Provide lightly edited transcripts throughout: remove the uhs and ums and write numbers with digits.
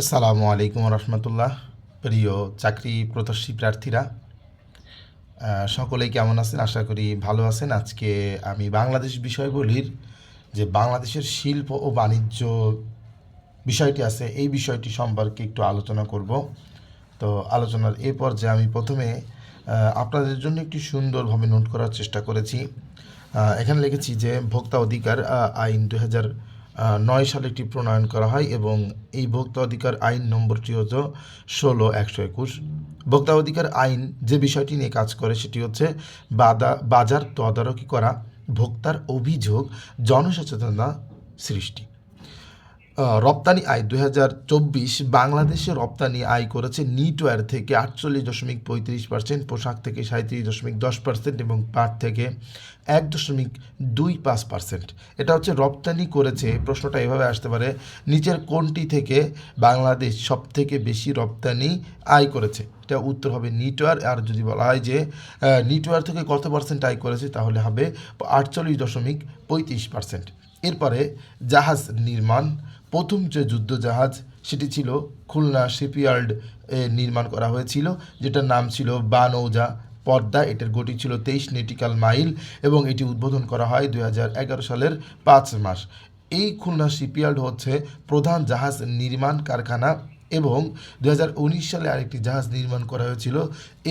আসসালামু আলাইকুম রহমতুল্লাহ। প্রিয় চাকরি প্রত্যাশী প্রার্থীরা, সকলেই কেমন আছেন? আশা করি ভালো আছেন। আজকে আমি বাংলাদেশ বিষয়বলির যে বাংলাদেশের শিল্প ও বাণিজ্য বিষয়টি আছে, এই বিষয়টি সম্পর্কে একটু আলোচনা করব। তো আলোচনার এই পর্যায়ে আমি প্রথমে আপনাদের জন্য একটি সুন্দরভাবে নোট করার চেষ্টা করেছি। এখানে লিখেছি যে ভোক্তা অধিকার আইন 2009 সালে একটি প্রণয়ন করা হয় এবং এই ভোক্তা অধিকার আইন নম্বরটি হচ্ছে 16/121। ভোক্তা অধিকার আইন যে বিষয়টি নিয়ে কাজ করে সেটি হচ্ছে বাজার তদারকি করা, ভোক্তার অভিযোগ, জনসচেতনতা সৃষ্টি। রপ্তানি আয় 2024 বাংলাদেশে রপ্তানি আয় করেছে নিটওয়্যার থেকে 48.35%, পোশাক থেকে 37.10% এবং পাট থেকে 1.25%। এটা হচ্ছে রপ্তানি করেছে। প্রশ্নটা এভাবে আসতে পারে, নিচের কোনটি থেকে বাংলাদেশ সব থেকে বেশি রপ্তানি আয় করেছে? এটা উত্তর হবে নিটওয়্যার। আর যদি বলা হয় যে নিটওয়্যার থেকে কত পার্সেন্ট আয় করেছে, তাহলে হবে 48.35%। এরপরে জাহাজ নির্মাণ। প্রথম যে যুদ্ধ জাহাজ সেটি ছিল খুলনা শিপইয়ার্ড নির্মাণ করা হয়েছিল, যেটার নাম ছিল বানৌজা পদ্মা। এটার গতি ছিল 23 নটিক্যাল মাইল এবং এটি উদ্বোধন করা হয় 2011 সালের 5 মাস। এই খুলনা শিপইয়ার্ড হচ্ছে প্রধান জাহাজ নির্মাণ কারখানা এবং 2019 সালে আরেকটি জাহাজ নির্মাণ করা হয়েছিল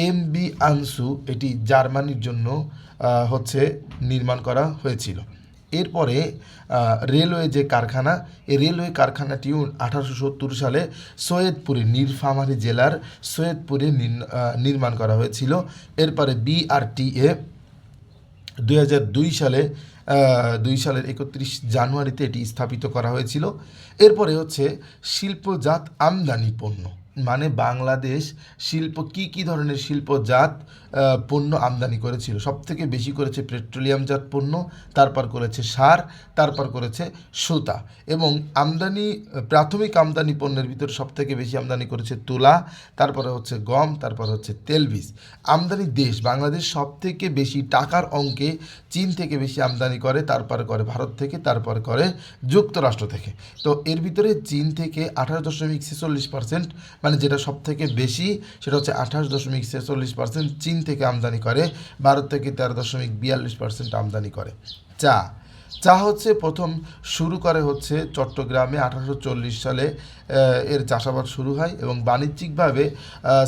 এমবি আনসু। এটি জার্মানির জন্য হচ্ছে নির্মাণ করা হয়েছিল। এরপরে রেলওয়ে যে কারখানা, এই রেলওয়ে কারখানাটিও 1870 সালে সৈয়দপুরে, নীলফামারী জেলার সৈয়দপুরে নির্মাণ করা হয়েছিল। এরপরে বিআরটিএ 2002 সালে 31 জানুয়ারিতে এটি স্থাপিত করা হয়েছিল। এরপরে হচ্ছে শিল্পজাত আমদানি পণ্য, মানে বাংলাদেশ কি কি ধরনের শিল্পজাত পণ্য আমদানি করেছিল? সবথেকে বেশি করেছে পেট্রোলিয়ামজাত পণ্য, তারপর করেছে সার, তারপর করেছে সুতা। এবং প্রাথমিক আমদানি পণ্যের ভিতরে সবথেকে বেশি আমদানি করেছে তুলা, তারপরে হচ্ছে গম, তারপর হচ্ছে তেলবীজ। আমদানি দেশ বাংলাদেশ সবথেকে বেশি টাকার অঙ্কে চীন থেকে বেশি আমদানি করে, তারপর করে ভারত থেকে, তারপর করে যুক্তরাষ্ট্র থেকে। তো এর ভিতরে চীন থেকে 28.46%, মানে যেটা সব থেকে বেশি সেটা হচ্ছে 28.46% চীন থেকে আমদানি করে। ভারত থেকে 13.42% আমদানি করে। চা হচ্ছে প্রথম শুরু করে হচ্ছে চট্টগ্রামে 1840 সালে এর চাষাবাদ শুরু হয় এবং বাণিজ্যিকভাবে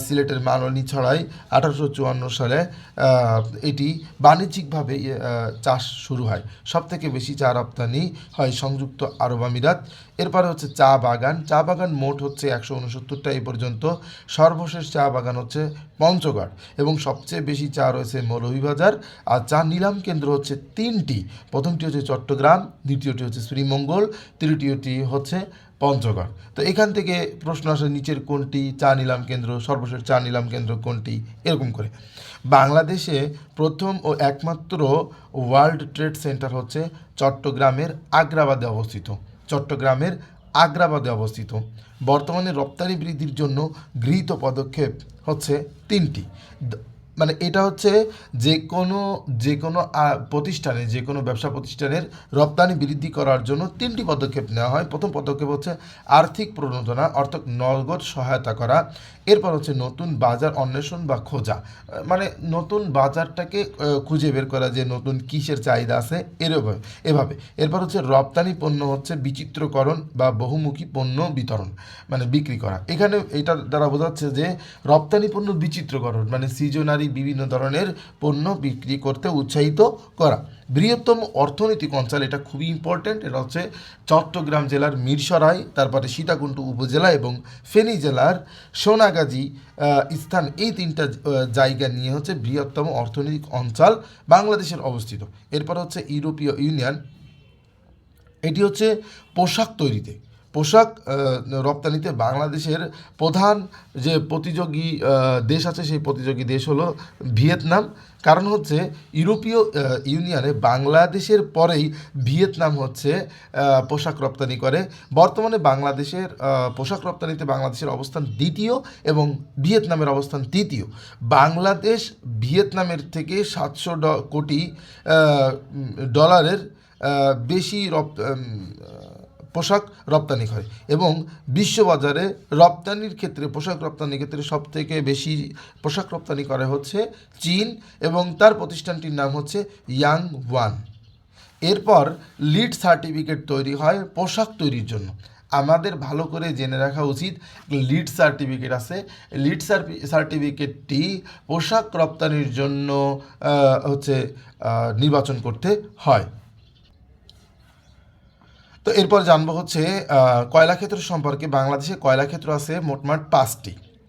সিলেটের মালনী ছড়ায় 1854 সালে এটি বাণিজ্যিকভাবে চাষ শুরু হয়। সবথেকে বেশি চা রপ্তানি হয় সংযুক্ত আরব আমিরাত। এরপরে হচ্ছে চা বাগান মোট হচ্ছে 169টা এই পর্যন্ত। সর্বশেষ চা বাগান হচ্ছে পঞ্চগড় এবং সবচেয়ে বেশি চা রয়েছে মৌলভীবাজার। আর চা নিলাম কেন্দ্র হচ্ছে 3টি। প্রথমটি হচ্ছে চট্টগ্রাম, দ্বিতীয়টি হচ্ছে শ্রীমঙ্গল, তৃতীয়টি হচ্ছে পঞ্চগড়। তো এখান থেকে প্রশ্ন আসে, নিচের কোনটি চা নিলাম কেন্দ্র, সর্বশেষ চা নিলাম কেন্দ্র কোনটি, এরকম করে। বাংলাদেশে প্রথম ও একমাত্র ওয়ার্ল্ড ট্রেড সেন্টার হচ্ছে চট্টগ্রামের আগ্রাবাদে অবস্থিত। বর্তমানে রপ্তানি বৃদ্ধির জন্য গৃহীত পদক্ষেপ হচ্ছে 3টি। মানে এটা হচ্ছে যে কোনো প্রতিষ্ঠানে, যে কোনো ব্যবসা প্রতিষ্ঠানের রপ্তানি বৃদ্ধি করার জন্য 3টি পদক্ষেপ নেওয়া হয়। প্রথম পদক্ষেপ হচ্ছে আর্থিক প্রণোদনা, অর্থাৎ নগদ সহায়তা করা। এরপর হচ্ছে নতুন বাজার অন্বেষণ বা খোঁজা, মানে নতুন বাজারটাকে খুঁজে বের করা, যে নতুন কিসের চাহিদা আছে এভাবে। এরপর হচ্ছে রপ্তানি পণ্য হচ্ছে বিচিত্রকরণ বা বহুমুখী পণ্য বিতরণ, মানে বিক্রি করা। এখানে এটা দ্বারা বোঝাচ্ছে যে রপ্তানি পণ্য বিচিত্রকরণ মানে সিজনারি বিভিন্ন ধরনের পণ্য বিক্রি করতে উৎসাহিত করা। বৃহত্তম অর্থনৈতিক অঞ্চল, এটা খুবই ইম্পর্ট্যান্ট, এটা হচ্ছে চট্টগ্রাম জেলার মিরসরাই, তারপরে সীতাকুণ্ড উপজেলা এবং ফেনী জেলার সোনাগাজী স্থান। এই 3টা জায়গা নিয়ে হচ্ছে বৃহত্তম অর্থনৈতিক অঞ্চল বাংলাদেশের অবস্থিত। এরপর হচ্ছে ইউরোপীয় ইউনিয়ন, এটি হচ্ছে পোশাক রপ্তানিতে বাংলাদেশের প্রধান যে প্রতিযোগী দেশ আছে, সেই প্রতিযোগী দেশ হলো ভিয়েতনাম। কারণ হচ্ছে ইউরোপীয় ইউনিয়নে বাংলাদেশের পরেই ভিয়েতনাম হচ্ছে পোশাক রপ্তানি করে। বর্তমানে বাংলাদেশের পোশাক রপ্তানিতে বাংলাদেশের অবস্থান দ্বিতীয় এবং ভিয়েতনামের অবস্থান তৃতীয়। বাংলাদেশ ভিয়েতনামের থেকে 700 কোটি ডলারের বেশি পোশাক রপ্তানি হয় এবং বিশ্ববাজারে রপ্তানির ক্ষেত্রে পোশাক রপ্তানির ক্ষেত্রে সবথেকে বেশি পোশাক রপ্তানি করে হচ্ছে চীন এবং তার প্রতিষ্ঠানটির নাম হচ্ছে ইয়াংওয়ান। এরপর লিড সার্টিফিকেট তৈরি হয় পোশাক তৈরির জন্য। আমাদের ভালো করে জেনে রাখা উচিত লিড সার্টিফিকেট আছে, লিড সার্টিফিকেটটি পোশাক রপ্তানির জন্য হচ্ছে নির্বাচন করতে হয়। তো এরপর জানবো হচ্ছে কয়লাক্ষেত্র সম্পর্কে। বাংলাদেশে কয়লাক্ষেত্র আছে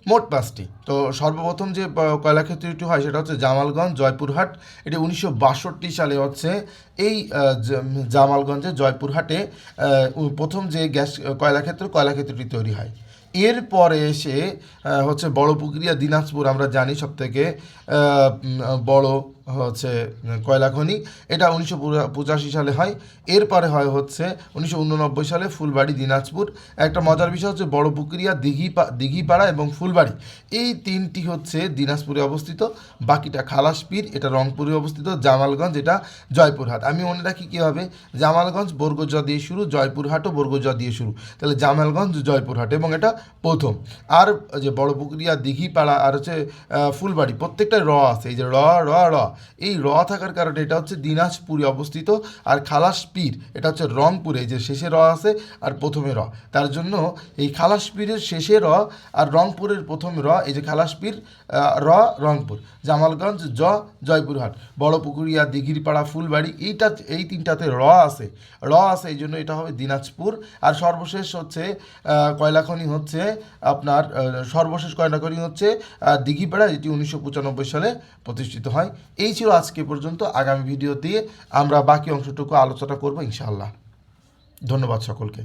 মোট পাঁচটি। তো সর্বপ্রথম যে কয়লাক্ষেত্রটি হয় সেটা হচ্ছে জামালগঞ্জ, জয়পুরহাট। এটি 1962 সালে হচ্ছে এই জামালগঞ্জে জয়পুরহাটে প্রথম যে কয়লাক্ষেত্রটি তৈরি হয়। এরপরে এসে হচ্ছে বড়পুকুরিয়া দিনাজপুর, আমরা জানি সবথেকে বড় হচ্ছে কয়লা খনি, এটা 1985 সালে হয়। এরপরে হয় হচ্ছে 1989 সালে ফুলবাড়ি দিনাজপুর। একটা মজার বিষয় হচ্ছে বড়পুকুরিয়া, দিঘিপাড়া এবং ফুলবাড়ি এই তিনটি হচ্ছে দিনাজপুরে অবস্থিত, বাকিটা খালাসপীর এটা রংপুরে অবস্থিত, জামালগঞ্জ এটা জয়পুরহাট। আমি মনে রাখি কীভাবে, জামালগঞ্জ বর্গজ দিয়ে শুরু, জয়পুরহাটও বর্গজ দিয়ে শুরু, তাহলে জামালগঞ্জ জয়পুরহাট এবং এটা প্রথম। আর যে বড়পুকুরিয়া, দিঘিপাড়া আর হচ্ছে ফুলবাড়ি প্রত্যেকটা র আছে, এই যে র এই র থাকার কারণে এটা হচ্ছে দিনাজপুরে অবস্থিত। আর খালাসপীর এটা হচ্ছে রংপুরে, এই যে শেষে র আছে আর প্রথমে র, তার জন্য এই খালাসপীরের শেষে র আর রংপুরের প্রথমে র, এই যে খালাসপীর রংপুর, জামালগঞ্জ জয়পুরহাট, বড়পুকুরিয়া, দিঘিরপাড়া, ফুলবাড়ি এই তিনটাতে র আছে, এই জন্য এটা হবে দিনাজপুর। আর সর্বশেষ হচ্ছে কয়লাখনি হচ্ছে আপনার সর্বশেষ কয়লাখনি হচ্ছে দিঘিপাড়া, এটি 1995 সালে প্রতিষ্ঠিত হয়। এই ছিল আজকে পর্যন্ত। আগামী ভিডিওতে আমরা বাকি অংশটুকু আলোচনা করব ইনশাআল্লাহ। ধন্যবাদ সকলকে।